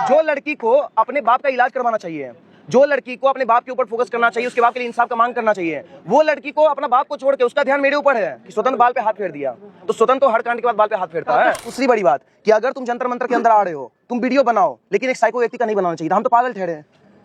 जो लड़की को अपने बाप का इलाज करवाना चाहिए, जो लड़की को अपने बाप के ऊपर फोकस करना चाहिए, उसके बाप के लिए इंसाफ का मांग करना चाहिए, वो लड़की को अपना बाप को छोड़ के उसका ध्यान मेरे ऊपर है कि स्वतंत्र बाल पे हाथ फेर दिया। तो स्वतंत्र तो हर कांड के बाद बाल पे हाथ फेरता है। दूसरी बड़ी बात कि अगर तुम जंतर मंतर के अंदर आ रहे हो, तुम वीडियो बनाओ, लेकिन एक साइको व्यक्ति का नहीं बनाना चाहिए। हम तो पागल ठहरे,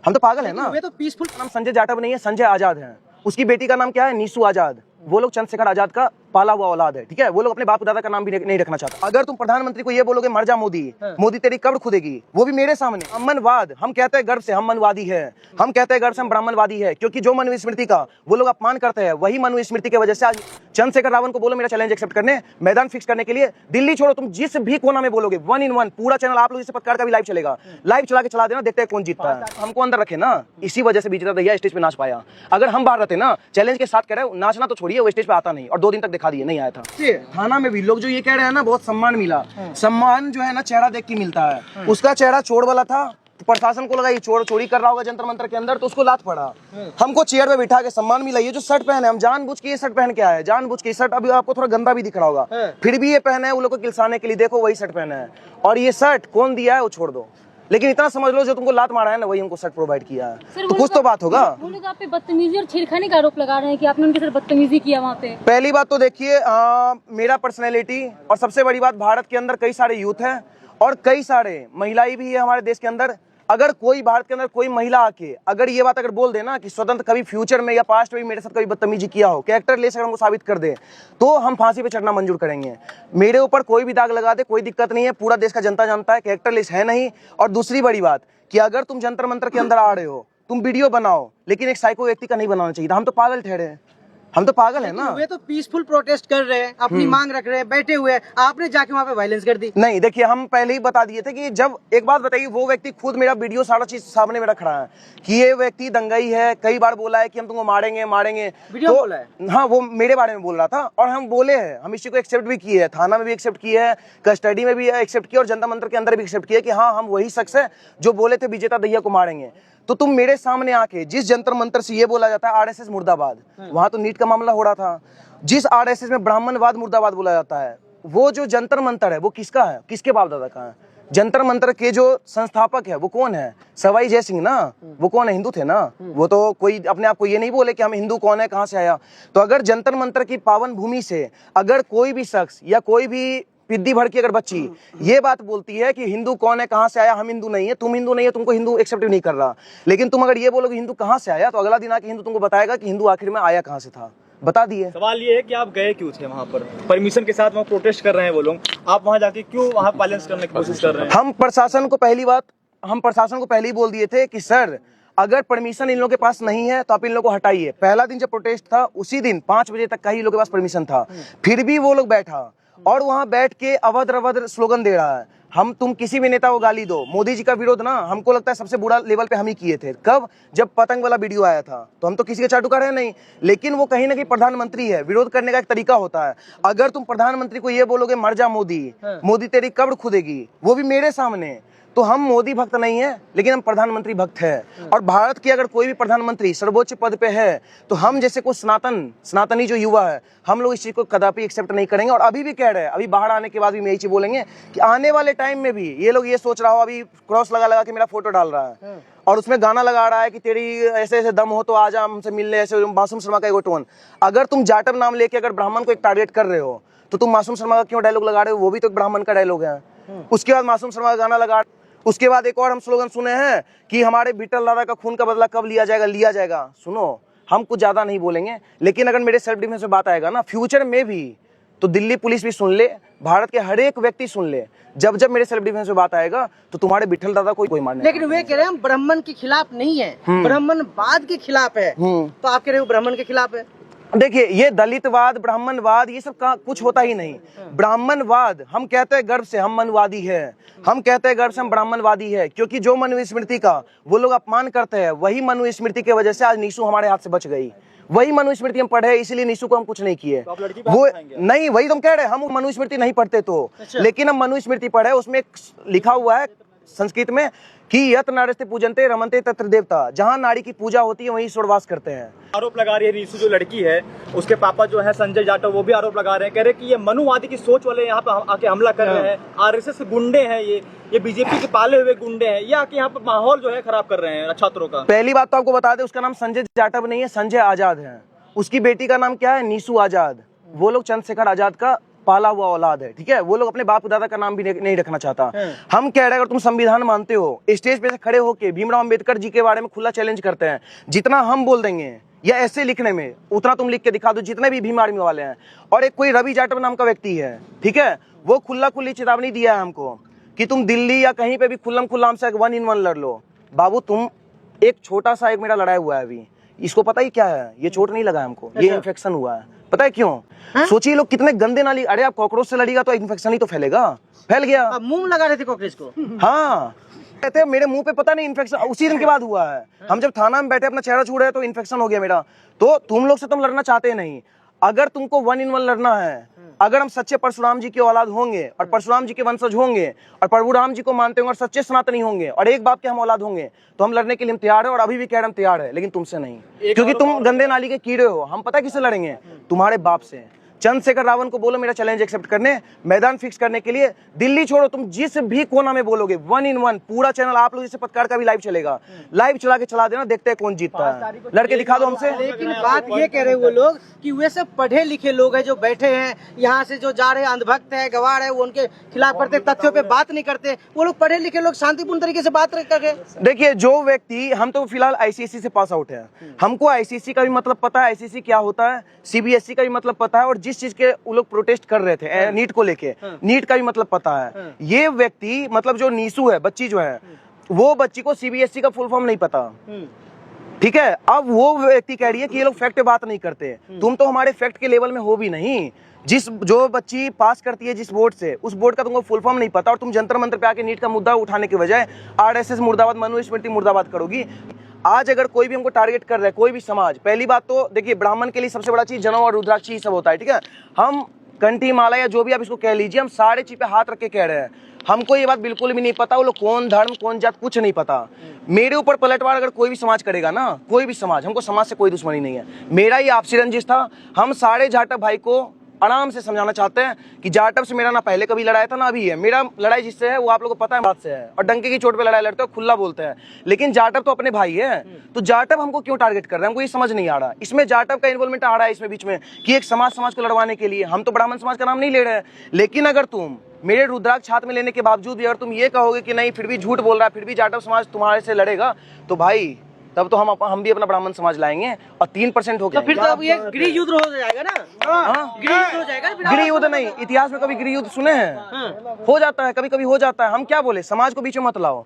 हम तो पागल है ना। वे तो पीसफुल। नाम संजय जाटव नहीं है, संजय आजाद है। उसकी बेटी का नाम क्या है? नीसू आजाद। वो लोग चंद्रशेखर आजाद का पाला हुआ औलाद है, ठीक है। वो लोग अपने बाप दादा का नाम भी नहीं रखना चाहता। अगर तुम प्रधानमंत्री को ये बोलोगे मर जा मोदी, मोदी तेरी कब्र खुदेगी, वो भी मेरे सामने। अमनवाद, हम कहते हैं गर्व से हम मनवादी है, हम कहते हैं गर्व से हम ब्राह्मणवादी है, क्योंकि जो मनुस्मृति का वो लोग अपमान करते हैं, वही मनुस्मृति की वजह से आज चंद्रशेखर रावण को बोलो मेरा चैलेंज एक्सेप्ट करने, मैदान फिक्स करने के लिए। दिल्ली छोड़ो, तुम जिस भी कोना में बोलोगे 1 in 1 पूरा चैनल आप लोग इस पत्रकार का भी लाइव चलेगा। लाइव चला के चला देना, देखते हैं कौन जीतता है। हमको अंदर रखे ना, इसी वजह से विजेता दहिया स्टेज पे नाच पाया। अगर हम बाहर रहते ना, चैलेंज के साथ कह रहे हो नाचना तो छोड़िए, वो स्टेज पे आता नहीं और 2 दिन तक दिखा दिए नहीं आया था। थाना में भी लोग जो ये कह रहे हैं ना बहुत सम्मान मिला, सम्मान जो है ना चेहरा देख के मिलता है। उसका चेहरा चोर वाला था, तो प्रशासन को लगा ये चोर चोरी कर रहा होगा जंतर मंतर के अंदर, तो उसको लात पड़ा। हमको चेयर पे बिठा के सम्मान मिला। ये जो शर्ट पहने, हम जानबूझ के ये शर्ट पहन के आए, जानबूझ के शर्ट अभी आपको थोड़ा गंदा भी दिख रहा होगा, फिर भी ये पहने है वो लोग को किलसाने के लिए। देखो वही शर्ट पहना है, और ये शर्ट कौन दिया है वो छोड़ दो, लेकिन इतना समझ लो जो तुमको लात मारा है ना वही हमको शर्ट प्रोवाइड किया है। तो कुछ तो बात होगा। वो लोग आप पे बदतमीजी और छेड़खानी का आरोप लगा रहे हैं कि आपने उनके साथ बदतमीजी किया वहाँ पे। पहली बात तो देखिए मेरा पर्सनैलिटी, और सबसे बड़ी बात भारत के अंदर कई सारे यूथ हैं और कई सारे महिलाएं भी है हमारे देश के अंदर। अगर कोई भारत के अंदर कोई महिला आके अगर ये बात अगर बोल दे ना कि स्वतंत्र कभी फ्यूचर में या पास्ट में भी मेरे साथ कभी बदतमीजी किया हो, कैरेक्टर लेस अगर हमको साबित कर दे, तो हम फांसी पे चढ़ना मंजूर करेंगे। मेरे ऊपर कोई भी दाग लगा दे, कोई दिक्कत नहीं है, पूरा देश का जनता जानता है कैरेक्टर लेस है नहीं। और दूसरी बड़ी बात कि अगर तुम जंतर मंतर के अंदर आ रहे हो, तुम वीडियो बनाओ, लेकिन एक साइको व्यक्ति का नहीं बनाना चाहिए। हम तो पागल ठहरे, हम तो पागल है ना। वे तो पीसफुल प्रोटेस्ट कर रहे हैं, अपनी मांग रख रहे हैं, बैठे हुए हैं, आपने जाके वहाँ पे वायलेंस कर दी। नहीं देखिए, हम पहले ही बता दिए थे कि जब एक बात बताइए, वो व्यक्ति खुद मेरा वीडियो सारा चीज सामने में रख रहा है कि ये व्यक्ति दंगाई है, कई बार बोला है कि हम तुमको मारेंगे मारेंगे। वीडियो तो बोला है? हाँ, वो मेरे बारे में बोल रहा था और हम बोले हैं, हम इस चीज को एक्सेप्ट भी किए हैं, थाना में भी एक्सेप्ट किए हैं, कस्टडी में भी एक्सेप्ट किया और जनता मंत्र के अंदर भी एक्सेप्ट किया कि हाँ हम वही शख्स है जो बोले थे विजेता दहिया को मारेंगे। तो तुम मेरे सामने आके जिस जंतर मंत्र से ये बोला जाता है आरएसएस मुर्दाबाद, वहां तो नीट का मामला हो रहा था, जिस आरएसएस में ब्राह्मणवाद मुर्दाबाद बोला जाता है, वो जो जंतर मंतर है वो किसका है, किसके बाप दादा का है? जंतर मंतर के जो संस्थापक है वो कौन है? सवाई जय सिंह ना। वो कौन है? हिंदू थे ना। वो तो कोई अपने आप को ये नहीं बोले कि हम हिंदू कौन है, कहां से आया। तो अगर जंतर मंतर की पावन भूमि से अगर कोई भी शख्स या कोई भी पिद्दी भर की अगर बच्ची ये बात बोलती है कि हिंदू कौन है, कहां से आया, हम हिंदू नहीं है, तुम हिंदू नहीं है, तुमको हिंदू एक्सेप्ट नहीं कर रहा, लेकिन तुम अगर ये बोलोगे हिंदू कहां से आया, तो अगला दिन आके हिंदू तुमको बताएगा कि हिंदू आखिर में आया कहां से था। बता दिए। सवाल ये है कि आप गए क्यों थे वहाँ पर? परमिशन के साथ वहाँ प्रोटेस्ट कर रहे हैं वो लोग, आप वहाँ जाके क्यों वहाँ वायलेंस करने की कोशिश कर रहे हैं? हम प्रशासन को पहले ही बोल दिए थे कि सर अगर परमिशन इन लोगों के पास नहीं है तो आप इन लोगों को हटाइए। पहला दिन जब प्रोटेस्ट था उसी दिन 5 बजे तक का ही लोगों के पास परमिशन था, फिर भी वो लोग बैठा और वहां बैठ के अभद्र स्लोगन दे रहा है। हम तुम किसी भी नेता को गाली दो, मोदी जी का विरोध ना हमको लगता है सबसे बुरा लेवल पे हम ही किए थे। कब? जब पतंग वाला वीडियो आया था, तो हम तो किसी के चाटुकार है नहीं, लेकिन वो कहीं ना कहीं प्रधानमंत्री है, विरोध करने का एक तरीका होता है। अगर तुम प्रधानमंत्री को ये बोलोगे मर जा मोदी, मोदी तेरी कब्र खुदेगी, वो भी मेरे सामने, तो हम मोदी भक्त नहीं है लेकिन हम प्रधानमंत्री भक्त है। और भारत की अगर कोई भी प्रधानमंत्री सर्वोच्च पद पे है तो हम जैसे कुछ सनातनी जो युवा है, हम लोग इस चीज को कदापि एक्सेप्ट नहीं करेंगे। और अभी भी कह रहे हैं, अभी बाहर आने के बाद भी यही चीज बोलेंगे कि आने वाले टाइम में भी ये लोग ये सोच रहा हो, अभी क्रॉस लगा के मेरा फोटो डाल रहा है और उसमें गाना लगा रहा है कि तेरी ऐसे ऐसे दम हो तो आजा हमसे मिलने, ऐसे मासूम शर्मा का एक टोन। अगर तुम जाटव नाम लेके अगर ब्राह्मण को एक टारगेट कर रहे हो तो तुम मासूम शर्मा का क्यों डायलॉग लगा रहे हो? वो भी तो एक ब्राह्मण का डायलॉग है। उसके बाद मासूम शर्मा का गाना लगा, उसके बाद एक और हम स्लोगन सुने हैं कि हमारे विठल दादा का खून का बदला कब लिया जाएगा। सुनो, हम कुछ ज्यादा नहीं बोलेंगे, लेकिन अगर मेरे सेल्फ डिफेंस में बात आएगा ना फ्यूचर में भी, तो दिल्ली पुलिस भी सुन ले, भारत के हर एक व्यक्ति सुन ले, जब मेरे सेल्फ डिफेंस में बात आएगा तो तुम्हारे विठल दादा को कोई मारने। लेकिन वे कह रहे हैं हम ब्राह्मण के खिलाफ नहीं है, ब्राह्मणवाद के खिलाफ है, तो आप कह रहे हो ब्राह्मण के खिलाफ है। देखिए, ये दलितवाद, ब्राह्मणवाद, ये सब कुछ होता ही नहीं। ब्राह्मणवाद, हम कहते हैं गर्व से हम मनवादी है, हम कहते हैं गर्व से हम ब्राह्मणवादी है, क्योंकि जो मनुस्मृति का वो लोग अपमान करते हैं, वही मनुस्मृति की वजह से आज नीसू हमारे हाथ से बच गई। वही मनुस्मृति हम पढ़े, इसलिए नीसू को हम कुछ नहीं किए। तो वो नहीं, वही तुम कह रहे हैं, हम मनुस्मृति नहीं पढ़ते तो, लेकिन हम मनुस्मृति पढ़े, उसमें लिखा हुआ है संस्कृत में कि यत नारस्ते पूजनते रमनते तत्र देवता, जहाँ नारी की पूजा होती है वहीं ईश्वर वास करते हैं। आरोप लगा रही है रीशु जो लड़की है, उसके पापा जो है संजय जाटव, वो भी आरोप लगा रहे हैं, कह रहे हैं कि ये मनुवादी की सोच वाले यहाँ पे आके हमला कर रहे हैं, आरएसएस गुंडे हैं, ये बीजेपी के पाले हुए गुंडे हैं, ये आके यहाँ पे माहौल जो है खराब कर रहे हैं छात्रों का। पहली बात तो आपको बता दें, उसका नाम संजय जाटव नहीं है, संजय आजाद है। उसकी बेटी का नाम क्या है? नीसू आजाद। वो लोग चंद्रशेखर आजाद का पाला हुआ औलाद है, ठीक है। वो लोग अपने बाप दादा का नाम भी नहीं रखना चाहता। हम कह रहे हैं अगर तुम संविधान मानते हो, स्टेज पे से खड़े होके भीमराव अंबेडकर जी के बारे में खुला चैलेंज करते हैं, जितना हम बोल देंगे या ऐसे लिखने में उतना तुम लिख के दिखा दो, जितने भी भीम आर्मी वाले हैं। और एक कोई रवि जाटव नाम का व्यक्ति है, ठीक है, वो खुली चेतावनी दिया है हमको कि तुम दिल्ली या कहीं पे भी खुल्लम खुल्ला हमसे 1-in-1 लड़ लो। बाबू तुम एक छोटा सा एक मेरा लड़ाई हुआ है अभी, इसको पता ही क्या है, ये चोट नहीं लगा हमको, ये इन्फेक्शन हुआ है। पता है क्यों? सोचिए लोग कितने गंदे नाली। अरे आप कॉकरोच से लड़ेगा तो इन्फेक्शन ही तो फैलेगा, फैल गया। अब मुंह लगा रहे थे कॉकरोच को। हाँ कहते मेरे मुंह पे पता नहीं इन्फेक्शन उसी दिन के बाद हुआ है। हम जब थाना में बैठे अपना चेहरा छू रहे तो इन्फेक्शन हो गया मेरा। तो तुम लोग से तुम लड़ना चाहते नहीं। अगर तुमको 1-in-1 लड़ना है, अगर हम सच्चे परशुराम जी की औलाद होंगे और परशुराम जी के वंशज होंगे और प्रभु राम जी को मानते होंगे और सच्चे सनातनी होंगे और एक बाप के हम औलाद होंगे तो हम लड़ने के लिए हम तैयार है। और अभी भी कह रहे हम तैयार है, लेकिन तुमसे नहीं, क्योंकि तुम गंदे नाली के कीड़े हो। हम पता किससे लड़ेंगे? तुम्हारे बाप से। चंद्रशेखर रावण को बोलो मेरा चैलेंज एक्सेप्ट करने, मैदान फिक्स करने के लिए। दिल्ली छोड़ो, तुम जिस भी कोना में बोलोगे 1-in-1 पूरा चैनल आप लोग जैसे पत्रकार का भी लाइव चलेगा, लाइव चला के चला देना, देखते हैं कौन जीतता है। लड़के दिखा दो हमसे। लेकिन बात ये कह रहे वो लोग कि वे सब पढ़े लिखे लोग हैं जो बैठे हैं यहाँ से, जो जा रहे हैं अंधभक्त है, गवार है, वो उनके खिलाफ करते, तथ्यों पे बात नहीं करते। वो लोग पढ़े लिखे लोग शांतिपूर्ण तरीके से बात करके। देखिए जो व्यक्ति, हम तो फिलहाल आईसीएसई से पास आउट है, हमको आईसीएसई का भी मतलब पता है, आईसीएसई क्या होता है, सीबीएसई का भी मतलब पता है, और जिस चीज के वो लोग प्रोटेस्ट कर रहे थे नीट को लेके, नीट का भी मतलब पता है। ये व्यक्ति मतलब जो नीसू है, बच्ची जो है, वो बच्ची को सीबीएसई का फुल फॉर्म नहीं पता, ठीक है। अब वो व्यक्ति कह रही है कि ये लोग फैक्ट पे बात नहीं करते। तुम तो हमारे फैक्ट के लेवल में हो भी नहीं। जो बच्ची पास करती है जिस बोर्ड से, उस बोर्ड का तुमको फुल फॉर्म नहीं पता, और तुम जंतर मंतर पे आके नीट का मुद्दा उठाने के बजाय आरएसएस मुर्दाबाद, मनुस्मृति मुर्दाबाद करोगी। आज अगर कोई भी हमको टारगेट कर रहा है, कोई भी समाज, पहली बात तो देखिए ब्राह्मण के लिए सबसे बड़ा चीज जनेऊ और रुद्राक्षी ही सब होता है, ठीक है। हम कंठी माला या जो भी आप इसको कह लीजिए, हम सारे चीज पे हाथ रख के कह रहे हैं। हमको ये बात बिल्कुल भी नहीं पता वो लोग कौन धर्म कौन जात कुछ नहीं पता। मेरे ऊपर पलटवार अगर कोई भी समाज करेगा ना, कोई भी समाज, हमको समाज से कोई दुश्मनी नहीं है। मेरा ये आपसी रंजिश था। हम सारे जाटव भाई को आराम से समझाना चाहते हैं कि जाटव से मेरा ना पहले कभी लड़ाई था ना अभी है। मेरा लड़ाई जिससे है वो आप लोगों को पता है, बात से है, और डंके की चोट पे लड़ाई लड़ते हो, खुला बोलते हैं। लेकिन जाटव तो अपने भाई है, तो जाटव हमको क्यों टारगेट कर रहे हैं, हमको ये समझ नहीं आ रहा। इसमें जाटव का इन्वॉल्वमेंट आ रहा है इसमें बीच में कि एक समाज को लड़वाने के लिए। हम तो ब्राह्मण समाज का नाम नहीं ले रहे हैं। लेकिन अगर तुम मेरे रुद्राक्ष हाथ में लेने के बावजूद भी अगर तुम ये कहोगे कि नहीं फिर भी झूठ बोल रहा है, फिर भी जाटव समाज तुम्हारे से लड़ेगा, तो भाई तब तो हम भी अपना ब्राह्मण समाज लाएंगे और 3% हो गया। तो फिर तो अब ये गृह युद्ध हो जाएगा ना। गृह युद्ध हो जाएगा। गृह युद्ध नहीं, इतिहास में कभी गृह युद्ध सुने हैं? हो जाता है, कभी कभी हो जाता है। हम क्या बोले, समाज को बीच में मत लाओ,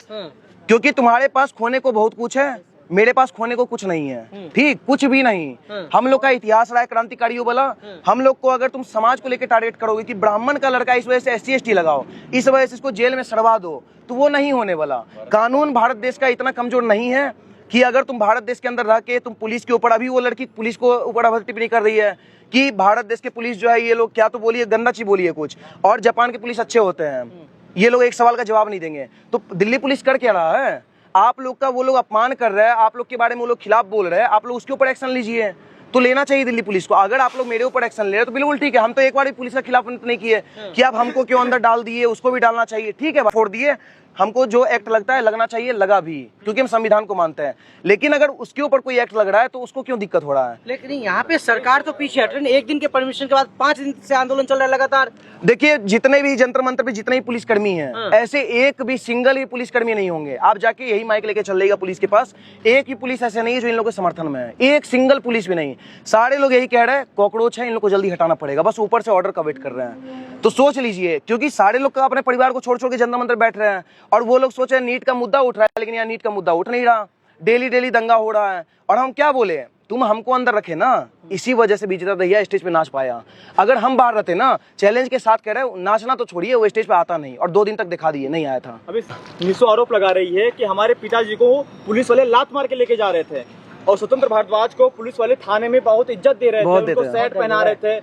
क्योंकि तुम्हारे पास खोने को बहुत कुछ है, मेरे पास खोने को कुछ नहीं है, ठीक, कुछ भी नहीं। हम लोग का इतिहास रहा है क्रांतिकारियों वाला। हम लोग को अगर तुम समाज को लेकर टारगेट करोगे कि ब्राह्मण का लड़का इस वजह से SC/ST लगाओ, इस वजह से इसको जेल में सड़वा दो, तो वो नहीं होने वाला। कानून भारत देश का इतना कमजोर नहीं है कि अगर तुम भारत देश के अंदर रह के तुम पुलिस के ऊपर, अभी वो लड़की पुलिस को ऊपर टिप्पणी कर रही है कि भारत देश के पुलिस जो है, ये लोग क्या तो बोलिए, गंदा चीज बोलिए कुछ, और जापान के पुलिस अच्छे होते हैं, ये लोग एक सवाल का जवाब नहीं देंगे। तो दिल्ली पुलिस कर क्या रहा है? आप लोग का वो लोग अपमान कर रहे हैं, आप लोग के बारे में वो लोग खिलाफ बोल रहे हैं, आप लोग उसके ऊपर एक्शन लीजिए। तो लेना चाहिए दिल्ली पुलिस को। अगर आप लोग मेरे ऊपर एक्शन ले रहे तो बिल्कुल ठीक है। हम तो एक बार भी पुलिस के खिलाफ नहीं किए कि आप हमको क्यों अंदर डाल दिए, उसको भी डालना चाहिए, ठीक है, छोड़ दिए। हमको जो एक्ट लगता है लगना चाहिए, लगा भी, क्योंकि हम संविधान को मानते हैं। लेकिन अगर उसके ऊपर कोई एक्ट लग रहा है तो उसको क्यों दिक्कत हो रहा है? लेकिन यहाँ पे सरकार तो पीछे हट रही है। एक दिन के परमिशन के बाद 5 दिन से आंदोलन चल रहा है लगातार। देखिए जितने भी जंतर मंतर पे जितने भी पुलिसकर्मी हैं, ऐसे एक भी सिंगल ही पुलिसकर्मी नहीं होंगे। आप जाके यही माइक लेके चल रहिएगा पुलिस के पास, एक ही पुलिस ऐसे नहीं है जो इन लोगों के समर्थन में है, एक सिंगल पुलिस भी नहीं। सारे लोग यही कह रहे हैं कॉकरोच है, इन लोग को जल्दी हटाना पड़ेगा, बस ऊपर से ऑर्डर का वेट कर रहे हैं। तो सोच लीजिए, क्योंकि सारे लोग अपने परिवार को छोड़ छोड़ के जंतर मंतर बैठ रहे हैं, और वो लोग सोच रहे हैं नीट का मुद्दा उठ रहा है, लेकिन यहाँ नीट का मुद्दा उठ नहीं रहा, डेली दंगा हो रहा है। और हम क्या बोले, तुम हमको अंदर रखे ना, इसी वजह से विजेता दहिया स्टेज पे नाच पाया। अगर हम बाहर रहते ना, चैलेंज के साथ कह रहे नाचना तो छोड़िए, वो स्टेज पे आता नहीं, और 2 दिन तक दिखा दिए नहीं आया था। अभी नीसू आरोप लगा रही है कि हमारे पिताजी को पुलिस वाले लात मार के लेके जा रहे थे, और स्वतंत्र भारद्वाज को पुलिस वाले थाने में बहुत इज्जत दे रहे थे, उनको सेट पहना रहे थे।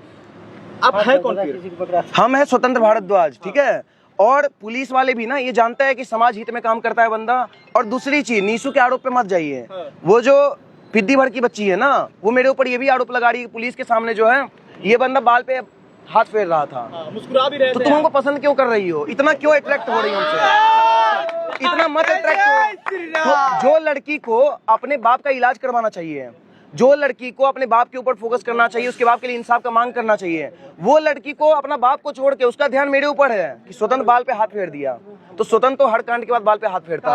अब है कौन फिर? हम है स्वतंत्र भारद्वाज, ठीक है। और पुलिस वाले भी ना ये जानता है कि समाज हित में काम करता है बंदा। और दूसरी चीज, नीशू के आरोप पे मत जाइए। वो जो पिद्दी भर की बच्ची है ना, वो मेरे ऊपर ये भी आरोप लगा रही है पुलिस के सामने जो है ये बंदा बाल पे हाथ फेर रहा था। मुस्कुरा भी रहे तो थे तुम हमको पसंद क्यों कर रही हो? इतना क्यों अट्रैक्ट हो रही हो हमसे? इतना मत अट्रैक्ट हो। तो जो लड़की को अपने बाप का इलाज करवाना चाहिए, जो लड़की को अपने बाप के ऊपर फोकस करना चाहिए, उसके बाप के लिए इंसाफ का मांग करना चाहिए, वो लड़की को अपना बाप को छोड़ के उसका ध्यान मेरे ऊपर है कि स्वतंत्र बाल पे हाथ फेर दिया। तो स्वतंत्र तो हर कांड के बाद बाल पे हाथ फेरता है।